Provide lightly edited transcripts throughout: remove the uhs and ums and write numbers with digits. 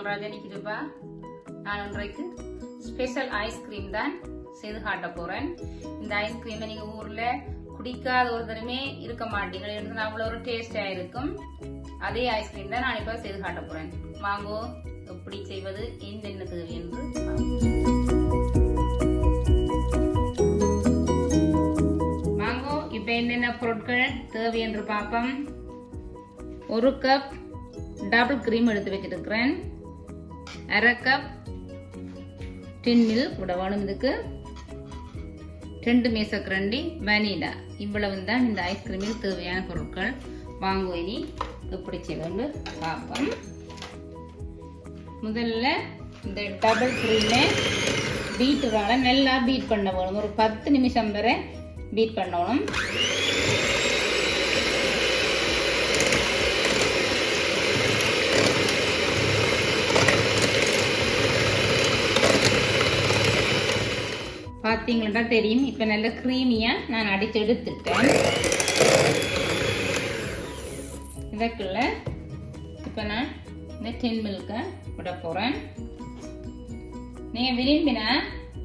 ரஜினி கிருபா. நான் இன்றைக்கு special ice cream தான் செய்து காட்ட போறேன். இந்த ஐஸ்கிரீமை நீங்க ஊர்ல குடிக்காத ஒரு தரமே இருக்க மாட்டீங்க, அவ்வளவு ஒரு டேஸ்டா இருக்கும். அதே ஐஸ்கிரீம் தான் நான் இப்ப செய்து காட்ட போறேன். வாங்கோ எப்படி செய்வது, என்னென்ன தேவை என்று. வாங்கோ இப்ப என்னென்ன பொருட்கள் தேவை என்று பார்ப்போம். 1 கப் டபுள் கிரீம் எடுத்து வச்சிருக்கிறேன். 1/2 கப் டின் மில்க் கூட வேணும். இதுக்கு 2 மேசக்கரண்டி வனிலா. இவ்வளவு தான் இந்த ஐஸ்கிரீமில் தேவையான பொருட்கள். வாங்குவோம், இனி எப்படி செய்யணும்னு பார்ப்போம். முதல்ல இந்த டபுள் கிரீமை பீட்டரால நல்லா பீட் பண்ண வேணும். ஒரு 10 நிமிஷம் வரை பீட் பண்ணணும். பார்த்தீங்களா தெரியும், இப்போ நல்ல க்ரீமியாக நான் அடித்து எடுத்துட்டேன். இதுக்குள்ள இப்போ நான் இந்த டின் மில்கை விட போகிறேன். நீங்கள் விரும்பினா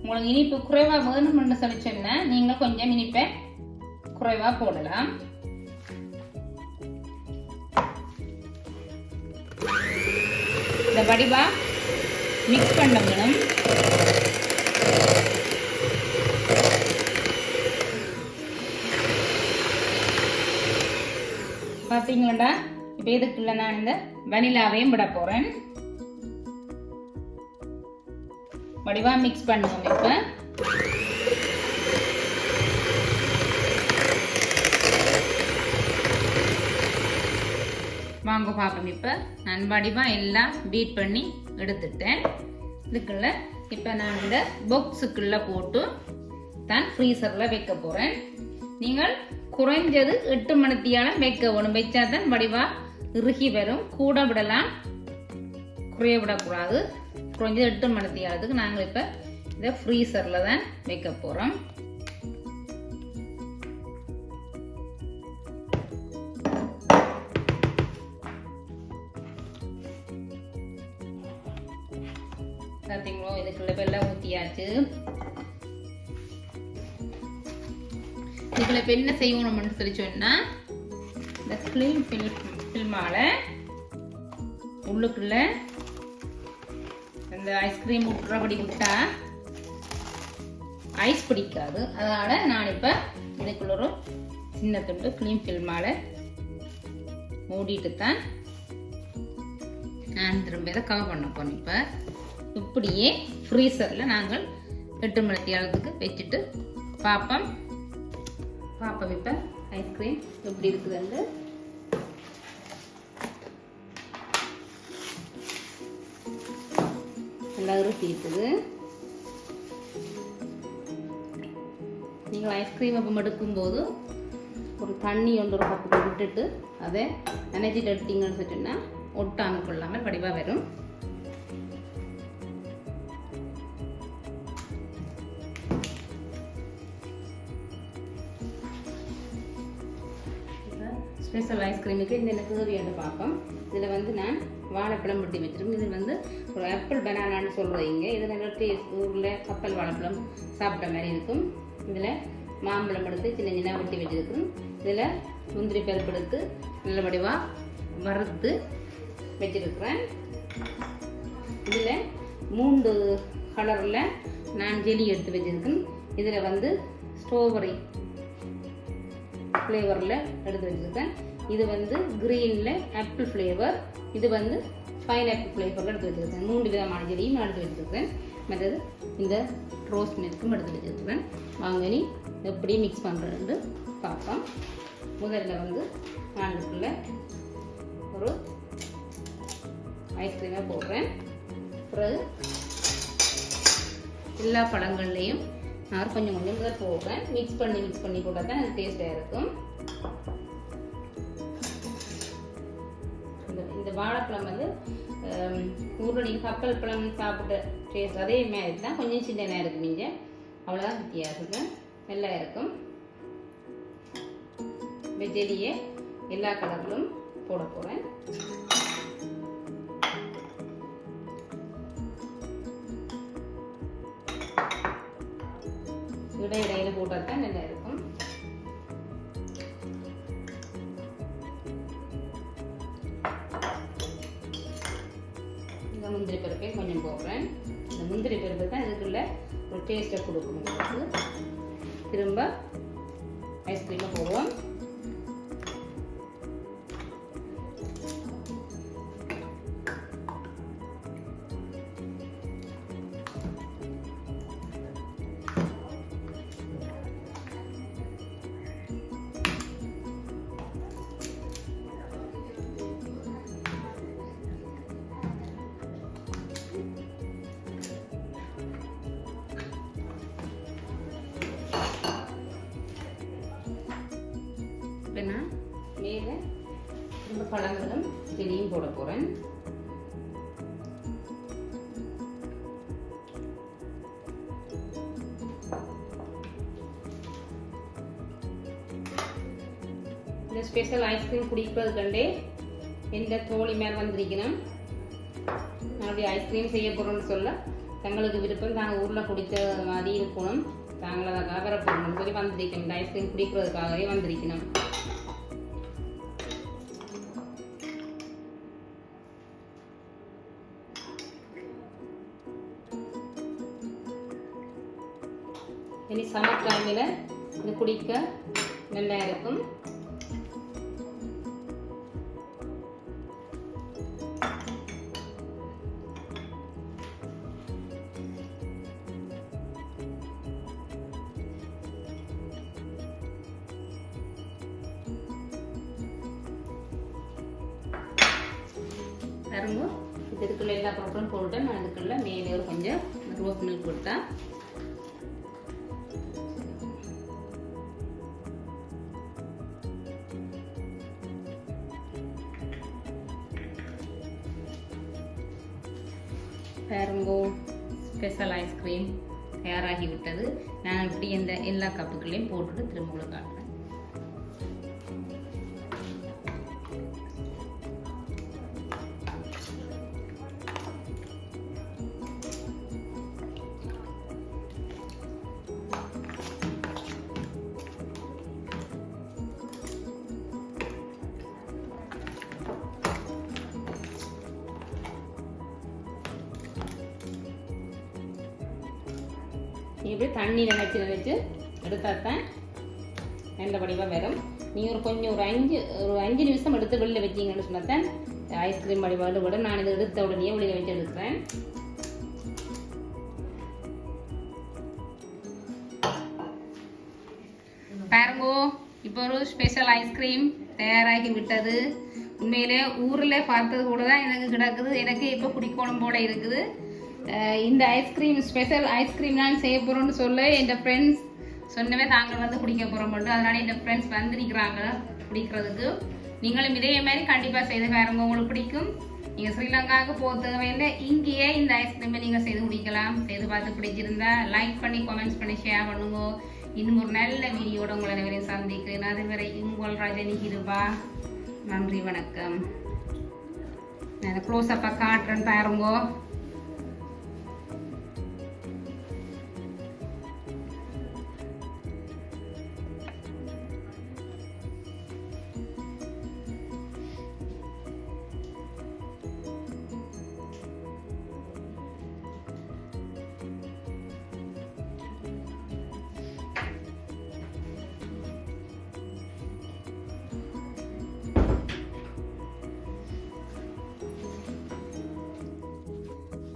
உங்களுக்கு இனிப்பு குறைவாக வேணும்னு சொல்லி சொன்னால் நீங்கள் கொஞ்சம் இனிப்பை குறைவாக போடலாம். இந்த வடிவா மிக்ஸ் பண்ண வேணும். பார்த்தீங்களா, இப்போ இதுக்குள்ள நான் இந்த வனிலாவையும் விட போறேன். வடிவா மிக்ஸ் பண்ணுவோம். இப்ப வாங்க பார்ப்போம். இப்ப நான் வடிவா எல்லாம் பீட் பண்ணி எடுத்துட்டேன். இதுக்குள்ள இப்ப நான் இந்த பாக்ஸுக்குள்ள போட்டு தான் ஃப்ரீசர்ல வைக்க போறேன். நீங்கள் குறைஞ்சது 8 மணித்தியாலம் வைக்க வேணும். வச்சாதான் வடிவா இறுகி வரும். கூட விடலாம், குறைய விடக்கூடாது. குறைஞ்சது 8 மணித்தியாலத்துக்கு நாங்கள் இப்ப இதை ஃப்ரீசர்ல தான் வைக்க போறோம். பார்த்தீங்களோ, இதுக்குள்ள வெள்ளம் ஊத்தியாச்சு. இதுல என்ன செய்யணும்னு சொல்லி சொன்னா, இந்த ஃபில்மால உள்ளுக்குள்ள இந்த ஐஸ்கிரீம் விட்டுறபடி விட்டா ஐஸ் பிடிக்காது. அதனால நான் இப்ப இதுக்குள்ள ஒரு சின்ன துண்டு கிளீன் ஃபில்மால மூடிட்டு தான் நான் திரும்ப இதை கவர் பண்ண போறேன். இப்ப இப்படியே ஃப்ரீசர்ல நாங்கள் 8 மணித்தியாலத்துக்கு வச்சுட்டு பார்ப்போம். இப்ப ஐஸ்கிரீம் எப்படி இருக்குதுன்னு. நல்லா ருசி இருக்குது. நீங்கள் ஐஸ்கிரீம் அப்போ எடுக்கும்போது ஒரு தண்ணி ஒன்று ஒரு கப்புக்கு விட்டுட்டு அதை நினைச்சிட்டு எடுத்தீங்கன்னு சொன்னா ஒட்டாமல் கொள்ளாமல் வடிவா வரும். ஸ்பெஷல் ஐஸ்கிரீமுக்கு இந்த தேவையான பார்ப்போம். இதில் வந்து நான் வாழைப்பழம் வெட்டி வச்சிருக்கேன். இது வந்து ஒரு ஆப்பிள் பனானான்னு சொல்கிறீங்க. இதில் வெட்டி ஊரில் கப்பல் வாழைப்பழம் சாப்பிட்ட மாதிரி இருக்கும். இதில் மாம்பழம் எடுத்து சின்ன சின்ன வெட்டி வச்சிருக்கேன். இதில் முந்திரி பருப்பு எடுத்து நல்ல வடிவாக வறுத்து வச்சிருக்கிறேன். இதில் 3 கலரில் நான் ஜெலி எடுத்து வச்சிருக்கேன். இதில் வந்து ஸ்ட்ராபெரி ஃப்ளேவரில் எடுத்து வச்சுருக்கேன். இது வந்து க்ரீனில் ஆப்பிள் ஃப்ளேவர், இது வந்து பைனாப்பிள் ஃப்ளேவரில் எடுத்து வச்சுருக்கேன். 3 விதமான ஜெலியும் எடுத்து வச்சுருக்கேன். மற்றது இந்த ரோஸ் மில்க்கும் எடுத்து வச்சுருக்கேன். வாங்க நீ எப்படி மிக்ஸ் பண்ணுறதுன்னு பார்ப்போம். முதல்ல வந்து நான் இதுக்குள்ள ஒரு ஐஸ்கிரீமை போடுறேன். பிறகு எல்லா பழங்கள்லையும் நான் கொஞ்சம் முதல் போடுறேன். மிக்ஸ் பண்ணி போட்டால் தான் அது டேஸ்டாக இருக்கும். இந்த வாழைப்பழம் வந்து ஊருடைய கப்பல் பழம் சாப்பிட்ட டேஸ்ட் அதே மாதிரி தான், கொஞ்சம் சின்ன இருக்கும். இங்கே அவ்வளோதான் வித்தியாசம். நல்லா இருக்கும். வெஜ்ஜலியே எல்லா கலர்களும் போட போகிறேன். இந்த முந்திரி பருப்பையும் கொஞ்சம் போடுறேன். இந்த முந்திரி பருப்பு தான் இதுக்குள்ள ஒரு டேஸ்ட்டை கொடுக்கும் உங்களுக்கு. திரும்ப ஐஸ்கிரீமை போடுவோம். நான் மேலே ரொம்ப பழங்களும் செடியும் போட போகிறேன். இந்த ஸ்பெஷல் ஐஸ்கிரீம் குடிப்பது கண்டே எந்த தோழி மேல் வந்திருக்கணும். நான் அப்படி ஐஸ்கிரீம் செய்ய போகிறோம்னு சொல்ல தங்களுக்கு விருப்பம் தாங்கள் ஊரில் குடித்த மாதிரி இருக்கணும், தாங்களை அதை கவர போடணும்னு சொல்லி வந்திருக்கணும். இந்த ஐஸ்கிரீம் குடிக்கிறதுக்காகவே வந்திருக்கணும். இனி சம்மர் டைமில் இது குடிக்க நல்லா இருக்கும். பாருங்க, இதுக்குள்ள எல்லா பொருட்களும் போட்டு நான் இதுக்குள்ள மேலே ஒரு கொஞ்சம் ரோஸ் மில்க் போட்டேன். பாருங்கோ, ஸ்பெஷல் ஐஸ்கிரீம் தயாராகிவிட்டது. நான் இப்படி இந்த எல்லா கப்புகளையும் போட்டுட்டு திரும்ப உங்களுக்கு காட்டுறேன். இப்படி தண்ணி நினைச்சு எடுத்தாத்தான் நல்ல வடிவாக வரும். நீங்கள் ஒரு கொஞ்சம் ஒரு 5 நிமிஷம் எடுத்து வெளியில் வச்சிங்கன்னு சொன்னதான் ஐஸ்கிரீம் வடிவாடு விட. நான் இதை எடுத்த உடனே வெளியில் வச்சு எடுக்கிறேன். பாருங்கோ, இப்போ ஒரு ஸ்பெஷல் ஐஸ்கிரீம் தயாராகி விட்டது. உண்மையிலே ஊரில் பார்த்தது கூட தான் எனக்கு கிடக்குது. எனக்கு இப்போ குடிக்கோணம் போல இருக்குது. இந்த ஐஸ்கிரீம் ஸ்பெஷல் ஐஸ்கிரீம் நான் செய்ய போகிறோன்னு சொல்ல என் ஃப்ரெண்ட்ஸ் சொன்னவே தாங்கள் வந்து குடிக்க போகிறோம் மட்டும். அதனால என் ஃப்ரெண்ட்ஸ் வந்து நிற்கிறாங்க குடிக்கிறதுக்கு. நீங்களும் இதே மாதிரி கண்டிப்பாக செய்து பாருங்க, உங்களுக்கு பிடிக்கும். நீங்கள் ஸ்ரீலங்காவுக்கு போக தேவையில்லை, இங்கேயே இந்த ஐஸ்கிரீமை நீங்கள் செய்து குடிக்கலாம். செய்து பார்த்து பிடிச்சிருந்தா லைக் பண்ணி கமெண்ட்ஸ் பண்ணி ஷேர் பண்ணுங்க. இன்னும் ஒரு நல்ல வீடியோட உங்களை அனைவரையும் சந்திக்கிறேன். அதுவரை உங்கள் ரஜினி கிருபா. நன்றி, வணக்கம். நான் க்ளோஸ்அப்பாக காட்டுறேன் பாருங்கோ.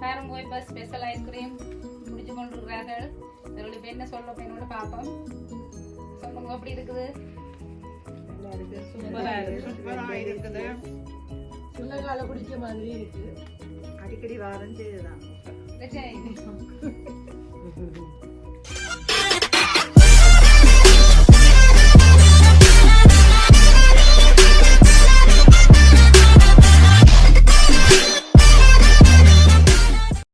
பாருங்க, இப்போ ஸ்பெஷல் ஐஸ்கிரீம் குடிச்சு கொண்டிருக்கிறார்கள். இவர்கள் இப்போ என்ன சொல்ல போயினோட பார்ப்போம். சொல்லுங்க, எப்படி இருக்குது? சூப்பரா இருக்குது. சில கால குடிக்க மாதிரி இருக்கு. அடிக்கடி வாரம் செய்யுதான்.